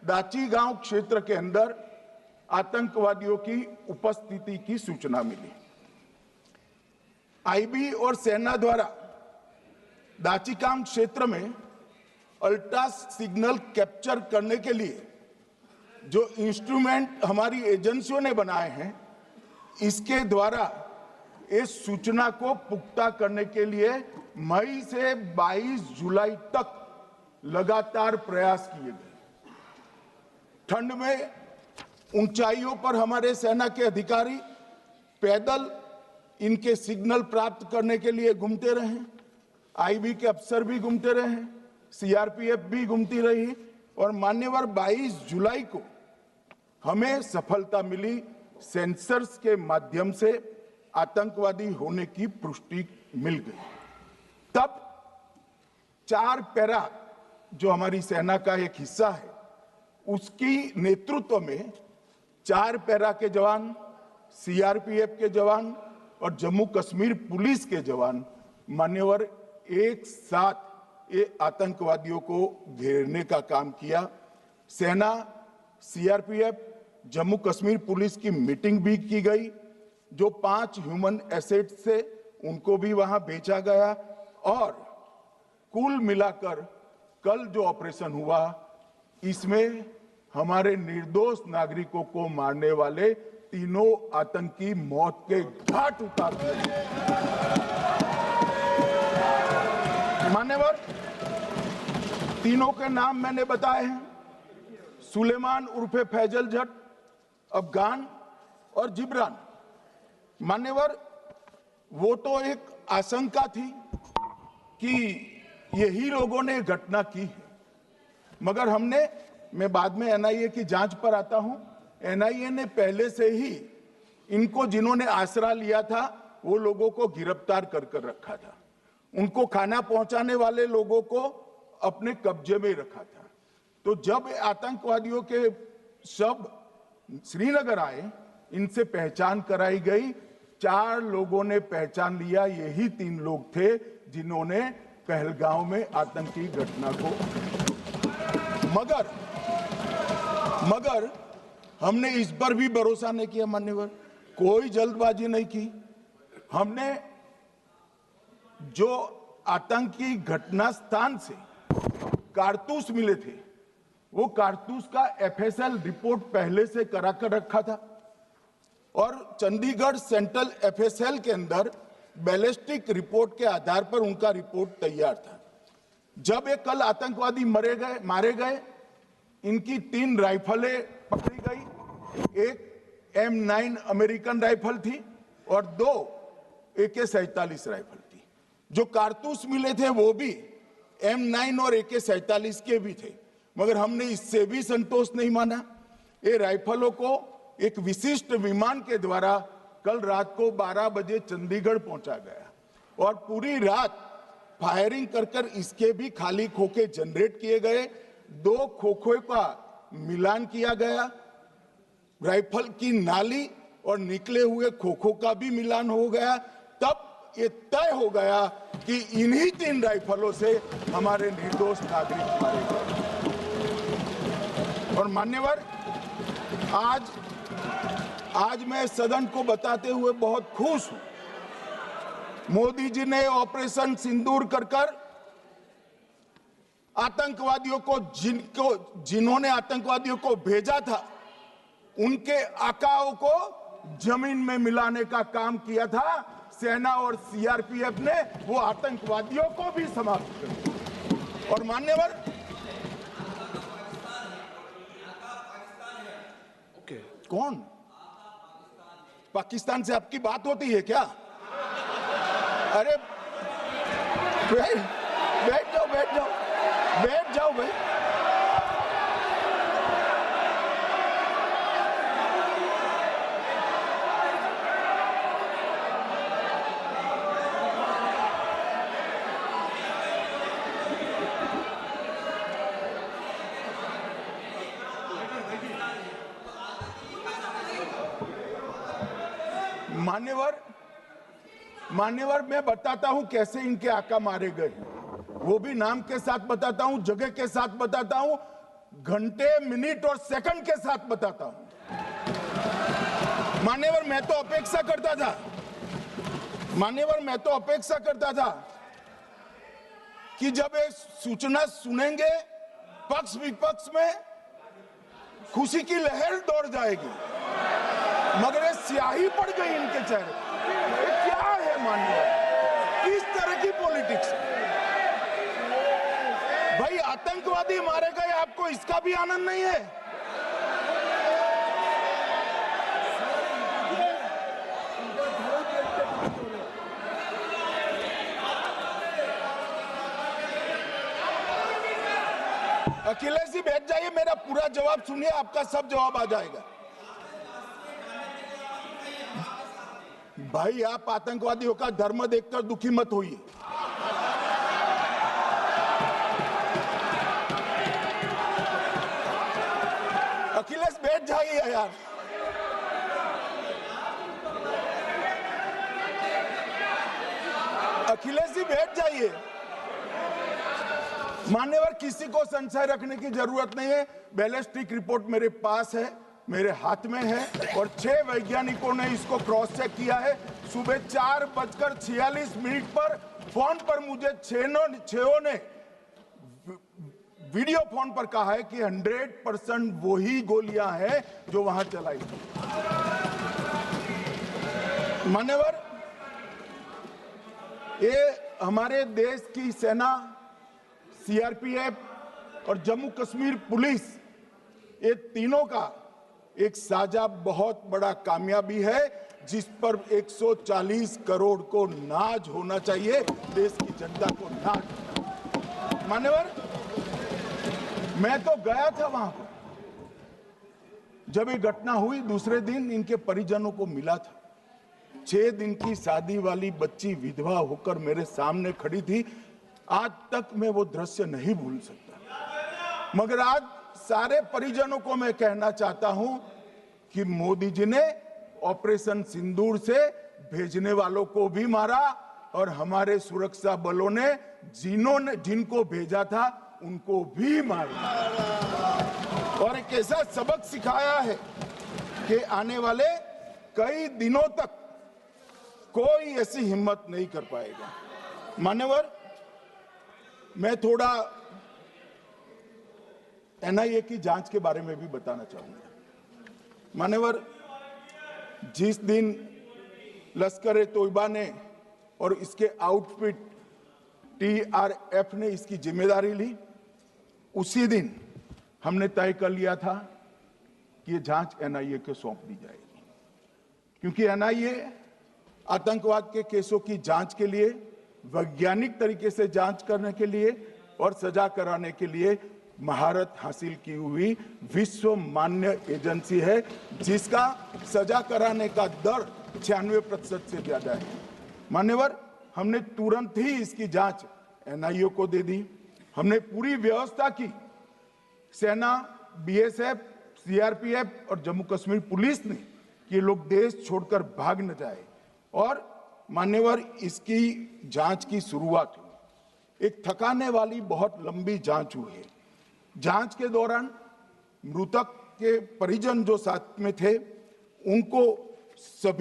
दाची गांव क्षेत्र के अंदर आतंकवादियों की उपस्थिति की सूचना मिली। आईबी और सेना द्वारा दाचीगांव क्षेत्र में अल्ट्रा सिग्नल कैप्चर करने के लिए जो इंस्ट्रूमेंट हमारी एजेंसियों ने बनाए हैं, इसके द्वारा इस सूचना को पुख्ता करने के लिए मई से 22 जुलाई तक लगातार प्रयास किए गए। ठंड में ऊंचाइयों पर हमारे सेना के अधिकारी पैदल इनके सिग्नल प्राप्त करने के लिए घूमते रहे, आईबी के अफसर भी घूमते रहे, सीआरपीएफ भी घूमती रही और मान्यवर 22 जुलाई को हमें सफलता मिली। सेंसर्स के माध्यम से आतंकवादी होने की पुष्टि मिल गई। तब 4 पैरा जो हमारी सेना का एक हिस्सा है, उसकी नेतृत्व में 4 पैरा के जवान, सीआरपीएफ के जवान और जम्मू कश्मीर पुलिस के जवान मान्यवर एक साथ ये आतंकवादियों को घेरने का काम किया। सेना, सीआरपीएफ, जम्मू कश्मीर पुलिस की मीटिंग भी की गई। जो 5 ह्यूमन एसेट्स थे उनको भी वहां भेजा गया और कुल मिलाकर कल जो ऑपरेशन हुआ, इसमें हमारे निर्दोष नागरिकों को मारने वाले तीनों आतंकी मौत के घाट उतार दिए। मान्यवर, तीनों के नाम मैंने बताए हैं, सुलेमान उर्फे फैजल जट, अफगान और जिब्रान। मान्यवर, वो तो एक आशंका थी कि यही लोगों ने घटना की है, मगर मैं बाद में एनआईए की जांच पर आता हूं, एनआईए ने पहले से ही इनको जिन्होंने आसरा लिया था वो लोगों को गिरफ्तार कर रखा था, उनको खाना पहुंचाने वाले लोगों को अपने कब्जे में रखा था। तो जब आतंकवादियों के शव श्रीनगर आए, इनसे पहचान कराई गई। 4 लोगों ने पहचान लिया, यही 3 लोग थे जिन्होंने पहलगांव में आतंकी घटना को। मगर हमने इस पर भी भरोसा नहीं किया मान्यवर, कोई जल्दबाजी नहीं की। हमने जो आतंकी घटना स्थान से कारतूस मिले थे, वो कारतूस का एफएसएल रिपोर्ट पहले से करा कर रखा था और चंडीगढ़ सेंट्रल एफएसएल के अंदर बैलिस्टिक रिपोर्ट के आधार पर उनका रिपोर्ट तैयार था। जब ये कल आतंकवादी मारे गए, इनकी 3 राइफलें पकड़ी गई। एक M9 अमेरिकन राइफल थी और 2 AK-47 राइफल थी। जो कारतूस मिले थे वो भी M9 और AK-47 के भी थे, मगर हमने इससे भी संतोष नहीं माना। ये राइफलों को एक विशिष्ट विमान के द्वारा कल रात को 12 बजे चंडीगढ़ पहुंचा गया और पूरी रात फायरिंग कर इसके भी खाली खोखे जनरेट किए गए। 2 खोखों का मिलान किया गया, राइफल की नाली और निकले हुए खोखों का भी मिलान हो गया। तब ये तय हो गया कि इन्हीं 3 राइफलों से हमारे निर्दोष नागरिक मारे गए। और मान्यवर, आज मैं सदन को बताते हुए बहुत खुश हूं, मोदी जी ने ऑपरेशन सिंदूर कर आतंकवादियों को जिन्होंने आतंकवादियों को भेजा था, उनके आकाओं को जमीन में मिलाने का काम किया था। सेना और सीआरपीएफ ने वो आतंकवादियों को भी समाप्त कर दिया। और मान्यवर, कौन पाकिस्तान से आपकी बात होती है क्या? अरे बैठ जाओ भाई। मान्यवर, मैं बताता हूं कैसे इनके आका मारे गए, वो भी नाम के साथ बताता हूं, जगह के साथ बताता हूं। घंटे, मिनट और सेकंड के साथ बताता हूं। मान्यवर, मैं तो अपेक्षा करता था कि जब ये सूचना सुनेंगे पक्ष विपक्ष में खुशी की लहर दौड़ जाएगी, मगर ये स्याही पड़ गई इनके चेहरे। ये क्या है मान्यवर, किस तरह की पॉलिटिक्स? भाई आतंकवादी मारे गए, आपको इसका भी आनंद नहीं है? अखिलेश जी बैठ जाइए, मेरा पूरा जवाब सुनिए, आपका सब जवाब आ जाएगा। भाई आप आतंकवादियों का धर्म देखकर दुखी मत होइए। अखिलेश बैठ जाइए यार। अखिलेश जी बैठ जाइए। मान्यवर, किसी को संशय रखने की जरूरत नहीं है। बैलिस्टिक रिपोर्ट मेरे पास है, मेरे हाथ में है, और 6 वैज्ञानिकों ने इसको क्रॉस चेक किया है। सुबह 4:46 पर फोन पर मुझे 6 ने वीडियो फोन पर कहा है कि 100% वही गोलियां हैं जो वहां चलाई। मान्यवर, ये हमारे देश की सेना, सीआरपीएफ और जम्मू कश्मीर पुलिस, ये तीनों का एक साझा बहुत बड़ा कामयाबी है, जिस पर 140 करोड़ को नाज होना चाहिए, देश की जनता को नाज। मान्यवर, मैं तो गया था वहां पर जब ये घटना हुई। दूसरे दिन इनके परिजनों को मिला था। 6 दिन की शादी वाली बच्ची विधवा होकर मेरे सामने खड़ी थी। आज तक मैं वो दृश्य नहीं भूल सकता। मगर आज सारे परिजनों को मैं कहना चाहता हूं कि मोदी जी ने ऑपरेशन सिंदूर से भेजने वालों को भी मारा, और हमारे सुरक्षा बलों ने जिनको भेजा था उनको भी मारा, और एक ऐसा सबक सिखाया है कि आने वाले कई दिनों तक कोई ऐसी हिम्मत नहीं कर पाएगा। मान्यवर, मैं थोड़ा एनआईए की जांच के बारे में भी बताना चाहूंगा। मान्यवर, जिस दिन लश्कर-ए-तोयबा ने और इसके आउटफिट टीआरएफ ने इसकी जिम्मेदारी ली, उसी दिन हमने तय कर लिया था कि ये जांच एनआईए को सौंप दी जाएगी, क्योंकि एनआईए आतंकवाद के केसों की जांच के लिए, वैज्ञानिक तरीके से जांच करने के लिए और सजा कराने के लिए महारत हासिल की हुई विश्व मान्य एजेंसी है, जिसका सजा कराने का दर 96% से ज्यादा है। मान्यवर, हमने तुरंत ही इसकी जांच एनआईए को दे दी। हमने पूरी व्यवस्था की। सेना, बीएसएफ, सीआरपीएफ और जम्मू कश्मीर पुलिस ने कि ये लोग देश छोड़कर भाग न जाए। और मान्यवर, इसकी जांच की शुरुआत हुई। एक थकाने वाली बहुत लंबी जांच हुई है। जांच के दौरान मृतक के परिजन जो साथ में थे, उनको सभी